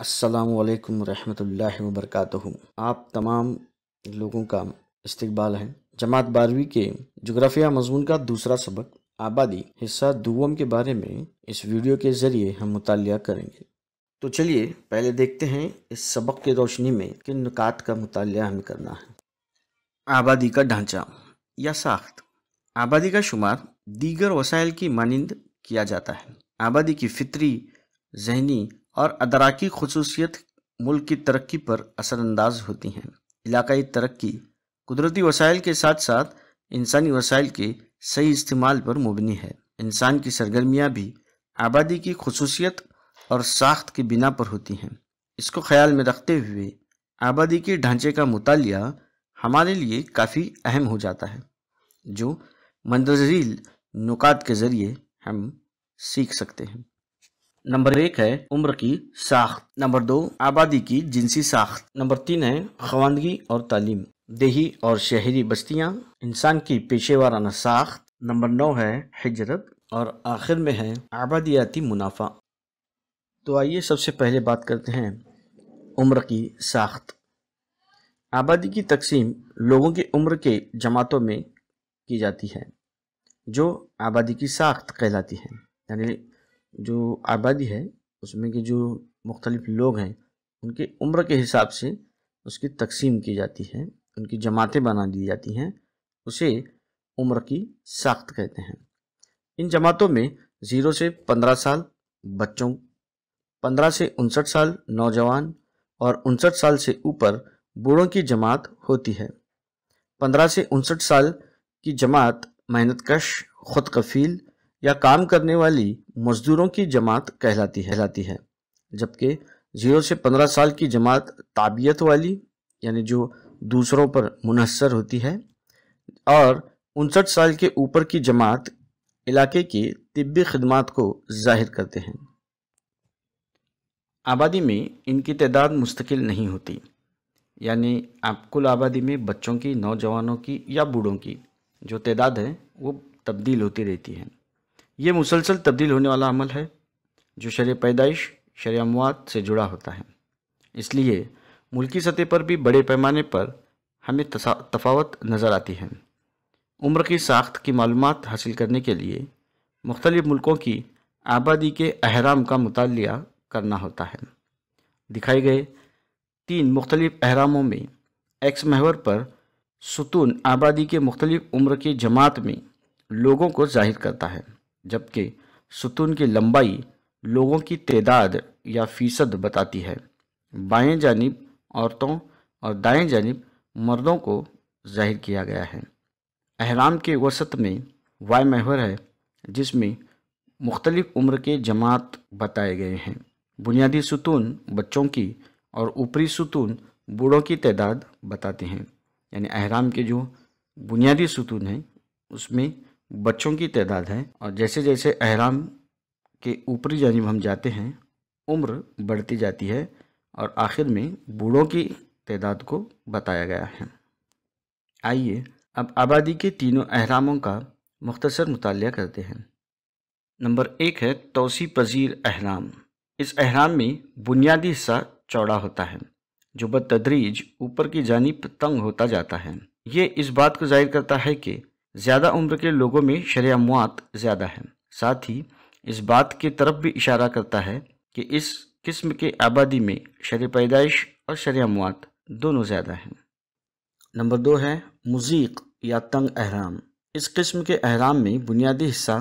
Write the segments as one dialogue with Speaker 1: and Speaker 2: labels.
Speaker 1: السلام علیکم ورحمۃ اللہ وبرکاتہ۔ آپ تمام لوگوں کا استقبال ہے۔ جماعت 12ویں کے جغرافیہ مضمون کا دوسرا سبق آبادی حصہ دوم کے بارے میں اس ویڈیو کے ذریعے ہم مطالعہ کریں گے۔ تو چلیے پہلے دیکھتے ہیں اس سبق کی روشنی میں کن نکات کا مطالعہ ہمیں کرنا ہے۔ آبادی کا ڈھانچہ یا ساخت۔ آبادی کا شمار دیگر وسائل کی مانند کیا جاتا ہے۔ آبادی کی فطری، ذہنی اور ادراکی خصوصیت ملک کی ترقی پر اثر انداز ہوتی ہیں۔ علاقائی ترقی قدرتی وسائل کے ساتھ ساتھ انسانی وسائل کے صحیح استعمال پر مبنی ہے۔ انسان کی سرگرمیاں بھی آبادی کی خصوصیت اور ساخت کی بنا پر ہوتی ہیں۔ اس کو خیال میں رکھتے ہوئے آبادی کے ڈھانچے کا مطالعہ ہمارے لیے کافی اہم ہو جاتا ہے، جو مندرجہ ذیل نکات کے ذریعے ہم سیکھ سکتے ہیں۔ نمبر 1 ہے عمر کی ساخت۔ نمبر 2 آبادی کی جنسی ساخت۔ نمبر 3 ہے خواندگی اور تعلیم، دیہی اور شہری بستیاں، انسان کی پیشے وارانہ ساخت۔ نمبر 9 ہے ہجرت، اور آخر میں ہے آبادیاتی منافع۔ تو آئیے سب سے پہلے بات کرتے ہیں عمر کی ساخت۔ آبادی کی تقسیم لوگوں کی عمر کے جماعتوں میں کی جاتی ہے، جو آبادی کی ساخت کہلاتی ہے۔ یعنی جو آبادی ہے اس میں کے جو مختلف لوگ ہیں ان کی عمر کے حساب سے اس کی تقسیم کی جاتی ہے، ان کی جماعتیں بنا دی جاتی ہیں، اسے عمر کی ساخت کہتے ہیں۔ ان جماعتوں میں 0 سے 15 سال بچوں، 15 سے 59 سال نوجوان اور 59 سال سے اوپر بوڑھوں کی جماعت ہوتی ہے۔ 15 سے 59 سال کی جماعت محنت کش، خود کفیل یا کام کرنے والی مزدوروں کی جماعت کہلاتی ہے، جبکہ 0 سے 15 سال کی جماعت تابعیت والی یعنی جو دوسروں پر منحصر ہوتی ہے، اور 59 سال کے اوپر کی جماعت علاقے کی طبی خدمات کو ظاہر کرتے ہیں۔ آبادی میں ان کی تعداد مستقل نہیں ہوتی، یعنی کل آبادی میں بچوں کی، نوجوانوں کی یا بوڑھوں کی جو تعداد ہے وہ تبدیل ہوتی رہتی ہے۔ یہ مسلسل تبدیل ہونے والا عمل ہے جو شرح پیدائش، شرح اموات سے جڑا ہوتا ہے۔ اس لیے ملکی سطح پر بھی بڑے پیمانے پر ہمیں تفاوت نظر آتی ہے۔ عمر کی ساخت کی معلومات حاصل کرنے کے لیے مختلف ملکوں کی آبادی کے اہرام کا مطالعہ کرنا ہوتا ہے۔ دکھائے گئے 3 مختلف اہراموں میں ایکس محور پر ستون آبادی کے مختلف عمر کی جماعت میں لوگوں کو ظاہر کرتا ہے، جبکہ ستون کی لمبائی لوگوں کی تعداد یا فیصد بتاتی ہے۔ بائیں جانب عورتوں اور دائیں جانب مردوں کو ظاہر کیا گیا ہے۔ اہرام کے وسط میں وائی محور ہے، جس میں مختلف عمر کے جماعت بتائے گئے ہیں۔ بنیادی ستون بچوں کی اور اوپری ستون بوڑھوں کی تعداد بتاتے ہیں۔ یعنی اہرام کے جو بنیادی ستون ہیں اس میں بچوں کی تعداد ہے، اور جیسے جیسے اہرام کے اوپری جانب ہم جاتے ہیں عمر بڑھتی جاتی ہے، اور آخر میں بوڑھوں کی تعداد کو بتایا گیا ہے۔ آئیے اب آبادی کے تینوں اہراموں کا مختصر مطالعہ کرتے ہیں۔ نمبر 1 ہے توسیع پذیر اہرام۔ اس اہرام میں بنیادی حصہ چوڑا ہوتا ہے، جو بتدریج اوپر کی جانب تنگ ہوتا جاتا ہے۔ یہ اس بات کو ظاہر کرتا ہے کہ زیادہ عمر کے لوگوں میں شرح اموات زیادہ ہے، ساتھ ہی اس بات کی طرف بھی اشارہ کرتا ہے کہ اس قسم کے آبادی میں شرح پیدائش اور شرح اموات دونوں زیادہ ہیں۔ نمبر 2 ہے مضیق یا تنگ اہرام۔ اس قسم کے اہرام میں بنیادی حصہ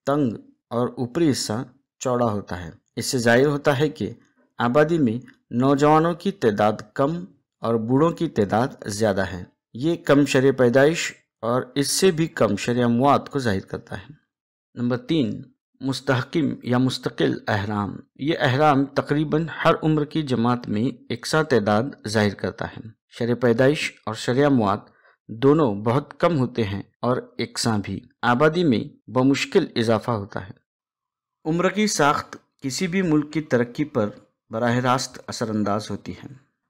Speaker 1: تنگ اور اوپری حصہ چوڑا ہوتا ہے۔ اس سے ظاہر ہوتا ہے کہ آبادی میں نوجوانوں کی تعداد کم اور بوڑھوں کی تعداد زیادہ ہے۔ یہ کم شرح پیدائش اور اس سے بھی کم شرح اموات کو ظاہر کرتا ہے۔ نمبر 3 مستحکم یا مستقل اہرام۔ یہ اہرام تقریباً ہر عمر کی جماعت میں یکساں تعداد ظاہر کرتا ہے۔ شرح پیدائش اور شرح اموات دونوں بہت کم ہوتے ہیں اور یکساں بھی۔ آبادی میں بمشکل اضافہ ہوتا ہے۔ عمر کی ساخت کسی بھی ملک کی ترقی پر براہ راست اثر انداز ہوتی ہے۔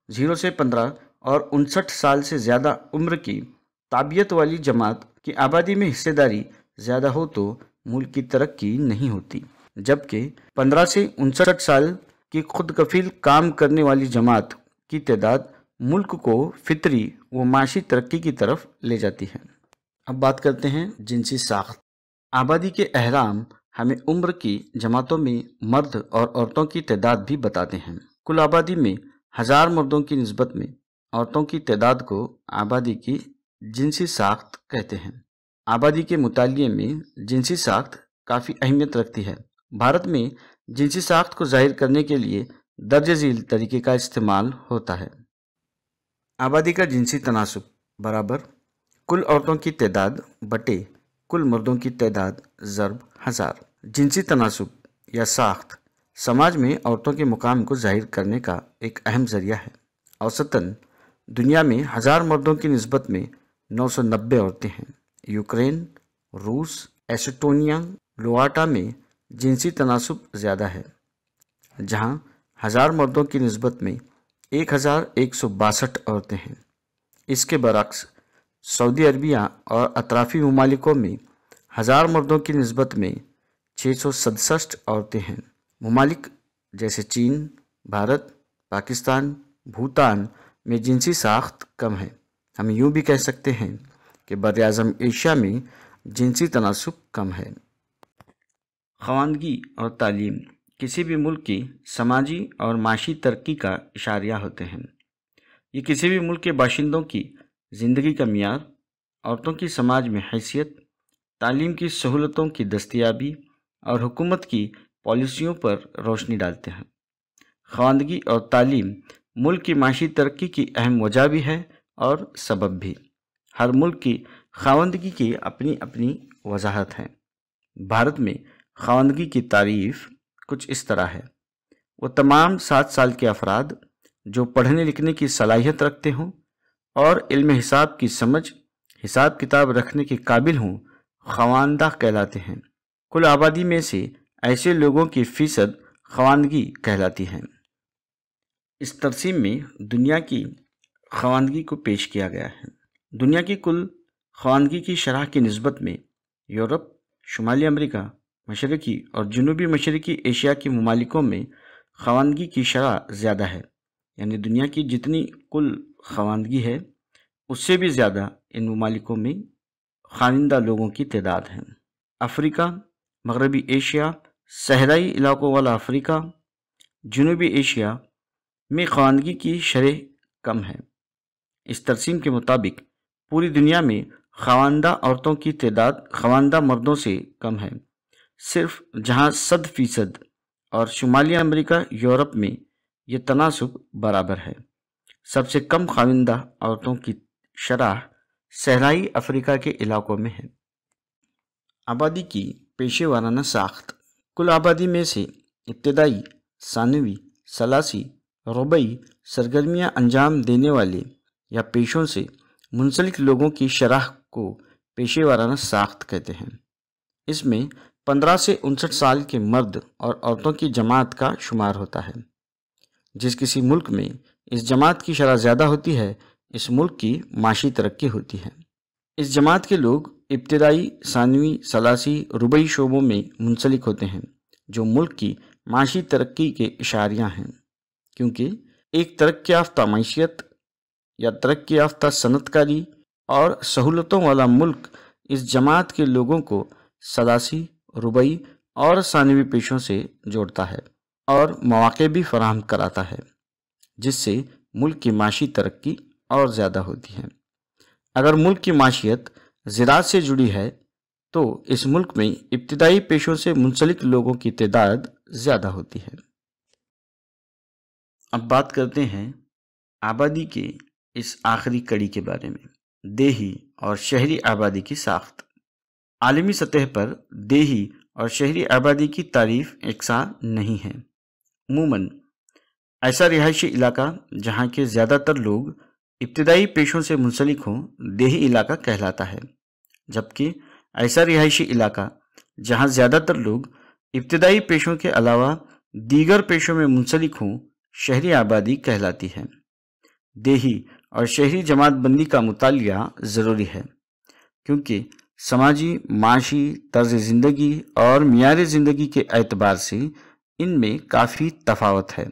Speaker 1: 0 سے 15 اور 59 سال سے زیادہ عمر کی تابعیت والی جماعت کی آبادی میں حصہ داری زیادہ ہو تو ملک کی ترقی نہیں ہوتی، جبکہ 15 سے 59 سال کہ خود کفیل کام کرنے والی جماعت کی تعداد ملک کو فطری و معاشی ترقی کی طرف لے جاتی ہے۔ اب بات کرتے ہیں جنسی ساخت۔ آبادی کے اہرام ہمیں عمر کی جماعتوں میں مرد اور عورتوں کی تعداد بھی بتاتے ہیں۔ کل آبادی میں 1000 مردوں کی نسبت میں عورتوں کی تعداد کو آبادی کی جنسی ساخت کہتے ہیں۔ آبادی کے مطالعے میں جنسی ساخت کافی اہمیت رکھتی ہے۔ بھارت میں جنسی ساخت کو ظاہر کرنے کے لیے درج ذیل طریقے کا استعمال ہوتا ہے۔ آبادی کا جنسی تناسب برابر کل عورتوں کی تعداد بٹے کل مردوں کی تعداد ضرب 1000۔ جنسی تناسب یا ساخت سماج میں عورتوں کے مقام کو ظاہر کرنے کا ایک اہم ذریعہ ہے۔ اوسطاً دنیا میں 1000 مردوں کی نسبت میں 990 عورتیں ہیں۔ یوکرین، روس، ایسٹونیا، لواٹا میں جنسی تناسب زیادہ ہے، جہاں 1000 مردوں کی نسبت میں 1162 عورتیں ہیں۔ اس کے برعکس سعودی عربیہ اور اطرافی ممالکوں میں 1000 مردوں کی نسبت میں 667 عورتیں ہیں۔ ممالک جیسے چین، بھارت، پاکستان، بھوٹان میں جنسی ساخت کم ہے۔ ہم یوں بھی کہہ سکتے ہیں کہ براعظم ایشیا میں جنسی تناسب کم ہے۔ خواندگی اور تعلیم کسی بھی ملک کی سماجی اور معاشی ترقی کا اشاریہ ہوتے ہیں۔ یہ کسی بھی ملک کے باشندوں کی زندگی کا معیار، عورتوں کی سماج میں حیثیت، تعلیم کی سہولتوں کی دستیابی اور حکومت کی پالیسیوں پر روشنی ڈالتے ہیں۔ خواندگی اور تعلیم ملک کی معاشی ترقی کی اہم وجہ بھی ہے اور سبب بھی۔ ہر ملک کی خواندگی کی اپنی اپنی وضاحت ہے۔ بھارت میں خواندگی کی تعریف کچھ اس طرح ہے: وہ تمام 7 سال کے افراد جو پڑھنے لکھنے کی صلاحیت رکھتے ہوں اور علم حساب کی سمجھ، حساب کتاب رکھنے کے قابل ہوں، خواندہ کہلاتے ہیں۔ کل آبادی میں سے ایسے لوگوں کی فیصد خواندگی کہلاتی ہے۔ اس ترسیم میں دنیا کی خواندگی کو پیش کیا گیا ہے۔ دنیا کی کل خواندگی کی شرح کی نسبت میں یورپ، شمالی امریکہ، مشرقی اور جنوبی مشرقی ایشیا کے ممالکوں میں خواندگی کی شرح زیادہ ہے، یعنی دنیا کی جتنی کل خواندگی ہے اس سے بھی زیادہ ان ممالکوں میں خواندہ لوگوں کی تعداد ہے۔ افریقہ، مغربی ایشیا، صحرائی علاقوں والا افریقہ، جنوبی ایشیا میں خواندگی کی شرح کم ہے۔ اس ترسیم کے مطابق پوری دنیا میں خواندہ عورتوں کی تعداد خواندہ مردوں سے کم ہے، صرف جہاں 100% اور شمالی امریکہ، یورپ میں یہ تناسب برابر ہے۔ سب سے کم خواندہ عورتوں کی شرح صحرائی افریقہ کے علاقوں میں ہے۔ آبادی کی پیشے وارانہ ساخت کل آبادی میں سے ابتدائی، ثانوی، ثالثی، ربعی سرگرمیاں انجام دینے والے یا پیشوں سے منسلک لوگوں کی شرح کو پیشے وارانہ ساخت کہتے ہیں۔ اس میں 15 سے 59 سال کے مرد اور عورتوں کی جماعت کا شمار ہوتا ہے۔ جس کسی ملک میں اس جماعت کی شرح زیادہ ہوتی ہے، اس ملک کی معاشی ترقی ہوتی ہے۔ اس جماعت کے لوگ ابتدائی، ثانوی، ثالثی، ربعی شعبوں میں منسلک ہوتے ہیں، جو ملک کی معاشی ترقی کے اشاریہ ہیں، کیونکہ ایک ترقی یافتہ معیشت یا ترقی یافتہ صنعت کاری اور سہولتوں والا ملک اس جماعت کے لوگوں کو ثالثی، ربعی اور ثانوی پیشوں سے جوڑتا ہے اور مواقع بھی فراہم کراتا ہے، جس سے ملک کی معاشی ترقی اور زیادہ ہوتی ہے۔ اگر ملک کی معیشت زراعت سے جڑی ہے تو اس ملک میں ابتدائی پیشوں سے منسلک لوگوں کی تعداد زیادہ ہوتی ہے۔ اب بات کرتے ہیں آبادی کے اس آخری کڑی کے بارے میں، دیہی اور شہری آبادی کی ساخت۔ عالمی سطح پر دیہی اور شہری آبادی کی تعریف یکساں نہیں ہے۔ عموماً ایسا رہائشی علاقہ جہاں کے زیادہ تر لوگ ابتدائی پیشوں سے منسلک ہوں دیہی علاقہ کہلاتا ہے، جبکہ ایسا رہائشی علاقہ جہاں زیادہ تر لوگ ابتدائی پیشوں کے علاوہ دیگر پیشوں میں منسلک ہوں شہری آبادی کہلاتی ہے۔ دیہی اور شہری جماعت بندی کا مطالعہ ضروری ہے، کیونکہ سماجی، معاشی طرز زندگی اور معیار زندگی کے اعتبار سے ان میں کافی تفاوت ہے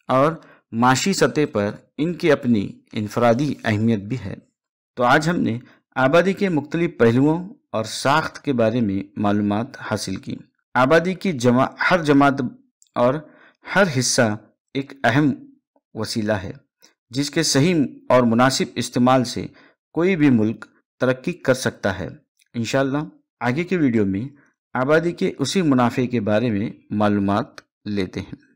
Speaker 1: اور معاشی سطح پر ان کی اپنی انفرادی اہمیت بھی ہے۔ تو آج ہم نے آبادی کے مختلف پہلوؤں اور ساخت کے بارے میں معلومات حاصل کی۔ آبادی کی ہر جماعت اور ہر حصہ ایک اہم وسیلہ ہے جس کے صحیح اور مناسب استعمال سے کوئی بھی ملک ترقی کر سکتا ہے۔ انشاءاللہ آگے کے ویڈیو میں آبادی کے اسی منافع کے بارے میں معلومات لیتے ہیں۔